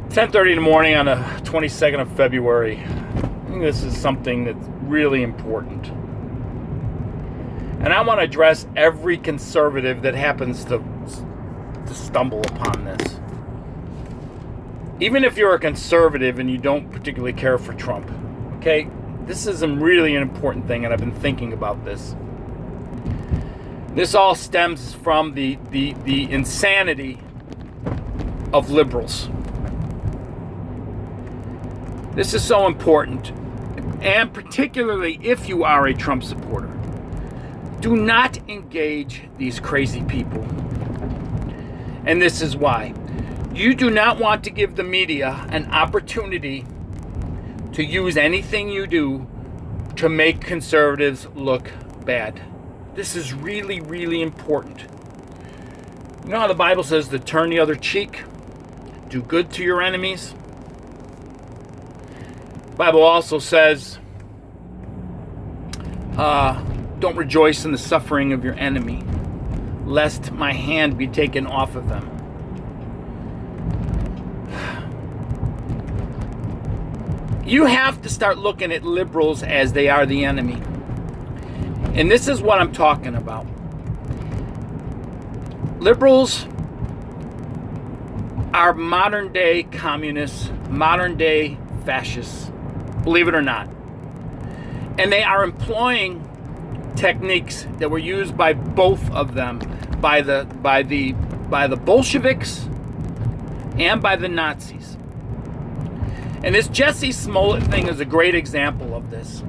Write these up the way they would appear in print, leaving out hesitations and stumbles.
10:30 in the morning on the 22nd of February. I think this is something that's really important. And I want to address every conservative that happens to stumble upon this. Even if you're a conservative and you don't particularly care for Trump, okay? This is really an important thing, and I've been thinking about this. This all stems from the insanity of liberals. This is so important, and particularly if you are a Trump supporter. Do not engage these crazy people. And this is why. You do not want to give the media an opportunity to use anything you do to make conservatives look bad. This is really, really important. You know how the Bible says to turn the other cheek? Do good to your enemies? The Bible also says, don't rejoice in the suffering of your enemy, lest my hand be taken off of them. You have to start looking at liberals as they are the enemy. And this is what I'm talking about. Liberals are modern day communists, modern day fascists, believe it or not. And they are employing techniques that were used by both of them, by the Bolsheviks and by the Nazis. And this Jussie Smollett thing is a great example of this.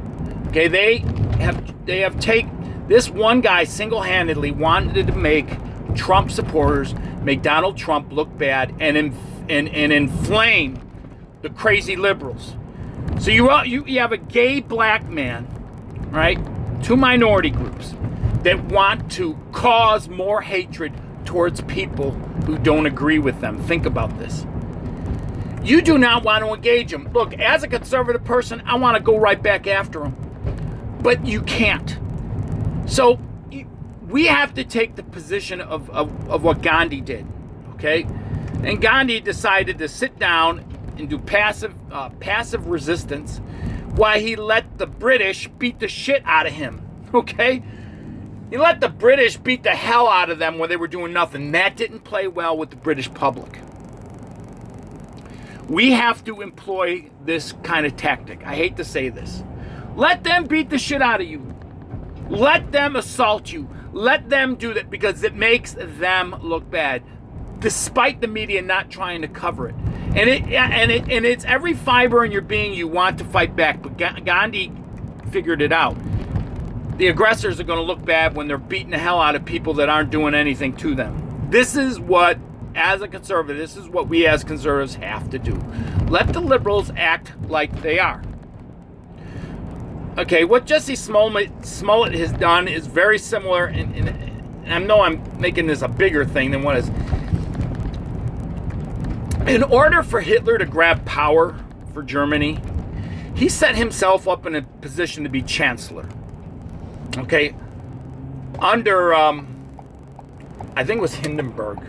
Okay, they have taken this one guy single-handedly wanted to make Trump supporters, make Donald Trump look bad, and inflame the crazy liberals. So you have a gay black man, right? Two minority groups that want to cause more hatred towards people who don't agree with them. Think about this. You do not want to engage them. Look, as a conservative person, I want to go right back after them. But you can't. So we have to take the position of what Gandhi did, okay? And Gandhi decided to sit down and do passive resistance while he let the British beat the shit out of him, okay? He let the British beat the hell out of them when they were doing nothing. That didn't play well with the British public. We have to employ this kind of tactic. I hate to say this. Let them beat the shit out of you. Let them assault you. Let them do that because it makes them look bad, despite the media not trying to cover it. And it's every fiber in your being you want to fight back. But Gandhi figured it out. The aggressors are going to look bad when they're beating the hell out of people that aren't doing anything to them. This is what, as a conservative, this is what we as conservatives have to do. Let the liberals act like they are. Okay, what Jussie Smollett has done is very similar, and I know I'm making this a bigger thing than what is. In order for Hitler to grab power for Germany, he set himself up in a position to be chancellor. Okay, under, I think it was Hindenburg.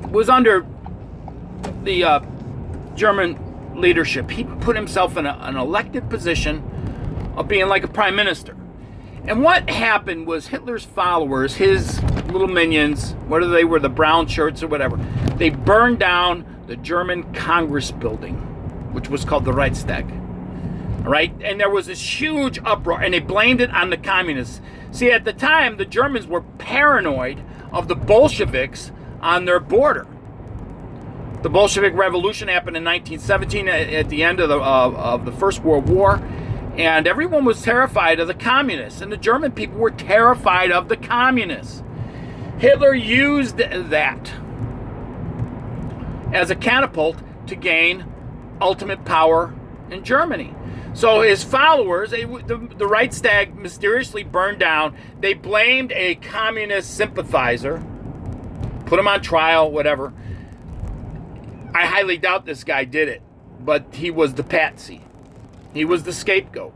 It was under the German leadership. He put himself in an elected position of being like a prime minister. And what happened was Hitler's followers, his little minions, whether they were the brown shirts or whatever, they burned down the German Congress building, which was called the Reichstag. All right? And there was this huge uproar, and they blamed it on the communists. See, at the time, the Germans were paranoid of the Bolsheviks on their border. The Bolshevik Revolution happened in 1917 at the end of the First World War, and everyone was terrified of the communists, and the German people were terrified of the communists. Hitler used that as a catapult to gain ultimate power in Germany. So his followers, the Reichstag mysteriously burned down. They blamed a communist sympathizer, put him on trial, whatever. I highly doubt this guy did it, but he was the patsy. He was the scapegoat.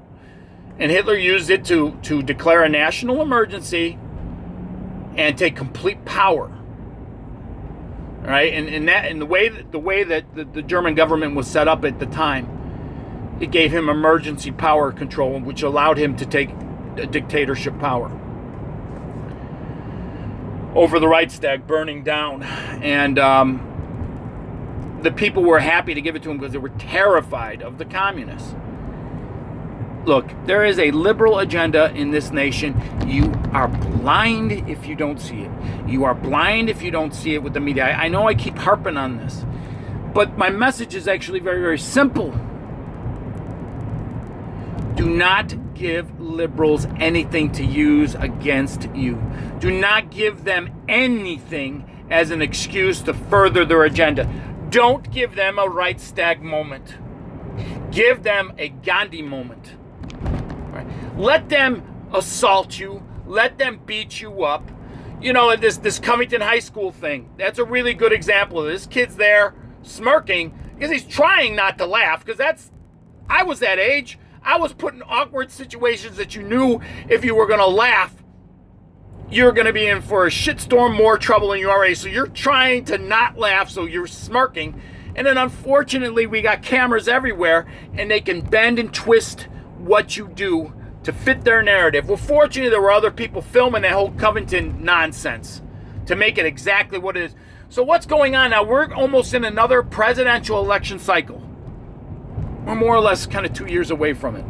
And Hitler used it to declare a national emergency and take complete power right? And the way that the German government was set up at the time, it gave him emergency power control, which allowed him to take dictatorship power over the Reichstag burning down. And the people were happy to give it to him because they were terrified of the communists. Look, there is a liberal agenda in this nation. You are blind if you don't see it. You are blind if you don't see it with the media. I know I keep harping on this, but my message is actually very, very simple. Do not give liberals anything to use against you. Do not give them anything as an excuse to further their agenda. Don't give them a Reichstag moment. Give them a Gandhi moment. Right? Let them assault you. Let them beat you up. You know, this Covington High School thing, that's a really good example of this. Kid's there smirking because he's trying not to laugh, because I was that age. I was put in awkward situations that you knew if you were going to laugh, you're going to be in for a shitstorm, more trouble than you already. So you're trying to not laugh, so you're smirking. And then unfortunately, we got cameras everywhere, and they can bend and twist what you do to fit their narrative. Well, fortunately, there were other people filming that whole Covington nonsense to make it exactly what it is. So what's going on now? We're almost in another presidential election cycle. We're more or less kind of 2 years away from it.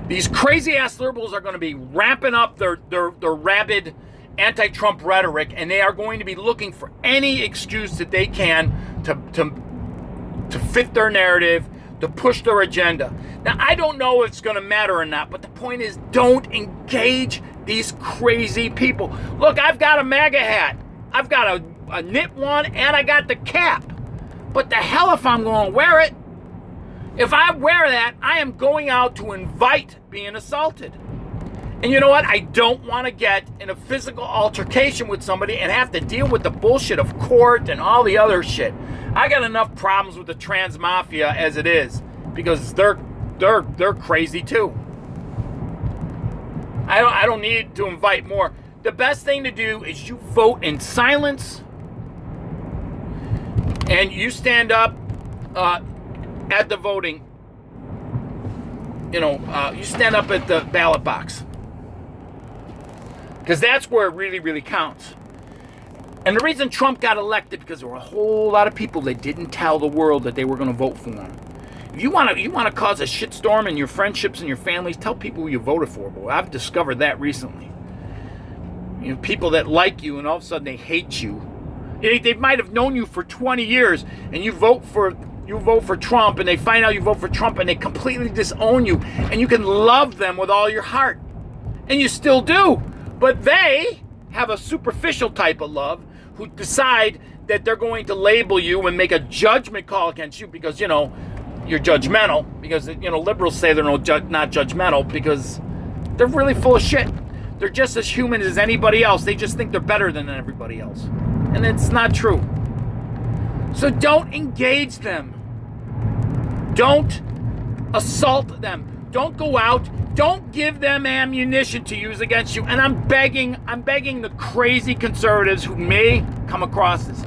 These crazy-ass liberals are going to be ramping up their rabid anti-Trump rhetoric, and they are going to be looking for any excuse that they can to fit their narrative, to push their agenda. Now, I don't know if it's going to matter or not, but the point is, don't engage these crazy people. Look, I've got a MAGA hat. I've got a knit one, and I got the cap. But the hell if I'm going to wear it. If I wear that, I am going out to invite being assaulted. And you know what? I don't want to get in a physical altercation with somebody and have to deal with the bullshit of court and all the other shit. I got enough problems with the trans mafia as it is, because they're crazy too. I don't need to invite more. The best thing to do is you vote in silence, and you stand up at the voting. You stand up at the ballot box, because that's where it really, really counts. And the reason Trump got elected, because there were a whole lot of people that didn't tell the world that they were going to vote for him. If you want to cause a shitstorm in your friendships and your families, tell people who you voted for. Boy, I've discovered that recently. You know, people that like you and all of a sudden they hate you. They might have known you for 20 years, and you vote for Trump, and they find out you vote for Trump, and they completely disown you, and you can love them with all your heart, and you still do. But they have a superficial type of love who decide that they're going to label you and make a judgment call against you because, you're judgmental. Because, liberals say they're not judgmental because they're really full of shit. They're just as human as anybody else. They just think they're better than everybody else. And it's not true. So don't engage them. Don't assault them. Don't go out. Don't give them ammunition to use against you. And I'm begging the crazy conservatives who may come across this.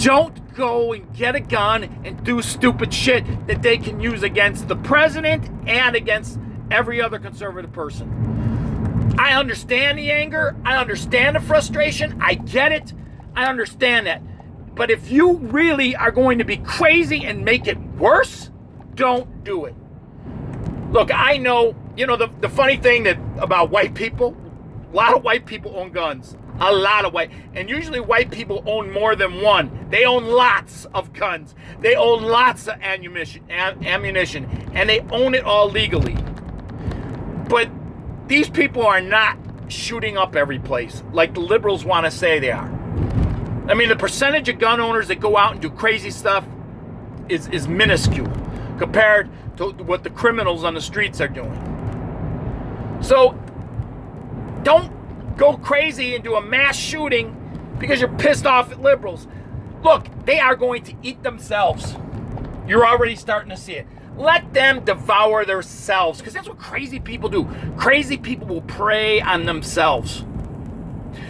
Don't go and get a gun and do stupid shit that they can use against the president and against every other conservative person. I understand the anger. I understand the frustration. I get it. I understand that. But if you really are going to be crazy and make it worse, don't do it. Look, I know, the funny thing about white people, a lot of white people own guns. A lot of and usually white people own more than one. They own lots of guns. They own lots of ammunition, and they own it all legally. But these people are not shooting up every place like the liberals want to say they are. I mean, the percentage of gun owners that go out and do crazy stuff is minuscule compared to what the criminals on the streets are doing. So don't go crazy and do a mass shooting because you're pissed off at liberals. Look, they are going to eat themselves. You're already starting to see it. Let them devour themselves, because that's what crazy people do. Crazy people will prey on themselves.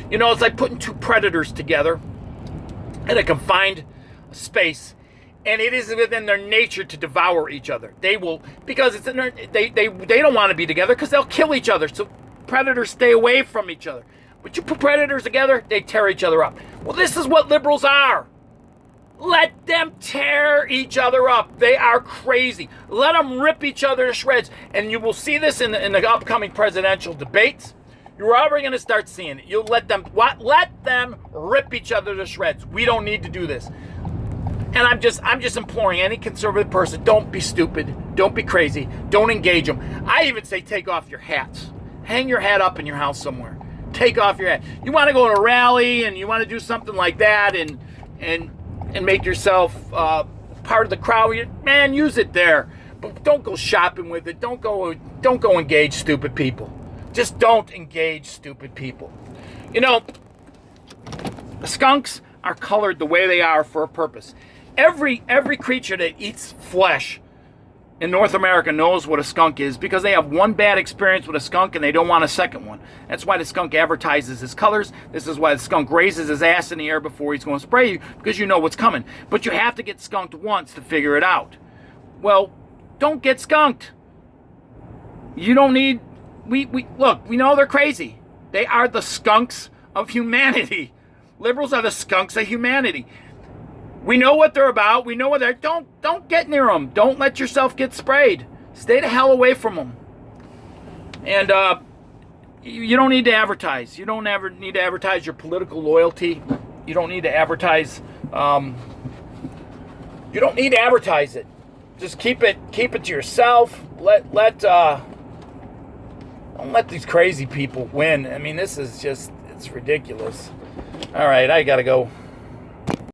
You know, it's like putting two predators together in a confined space, and it is within their nature to devour each other. They will, because it's in their, they don't want to be together because they'll kill each other. So predators stay away from each other. But you put predators together, they tear each other up. Well, this is what liberals are. Let them tear each other up. They are crazy. Let them rip each other to shreds. And you will see this in the upcoming presidential debates. You're already going to start seeing it. You'll let them rip each other to shreds. We don't need to do this. And I'm just imploring any conservative person, don't be stupid. Don't be crazy. Don't engage them. I even say take off your hats. Hang your hat up in your house somewhere. Take off your hat. You want to go to a rally and you want to do something like that and make yourself part of the crowd, man, use it there. But don't go shopping with it. Don't go engage stupid people. Just don't engage stupid people. You know, skunks are colored the way they are for a purpose. Every creature that eats flesh in North America knows what a skunk is because they have one bad experience with a skunk and they don't want a second one. That's why the skunk advertises his colors. This is why the skunk raises his ass in the air before he's going to spray you, because you know what's coming. But you have to get skunked once to figure it out. Well, don't get skunked. You don't need... Look, we know they're crazy. They are the skunks of humanity. Liberals are the skunks of humanity. We know what they're about. We know what they're... Don't get near them. Don't let yourself get sprayed. Stay the hell away from them. And you don't need to advertise. You don't ever need to advertise your political loyalty. You don't need to advertise... you don't need to advertise it. Just keep it to yourself. Don't let these crazy people win. I mean, this is just... It's ridiculous. All right, I gotta go.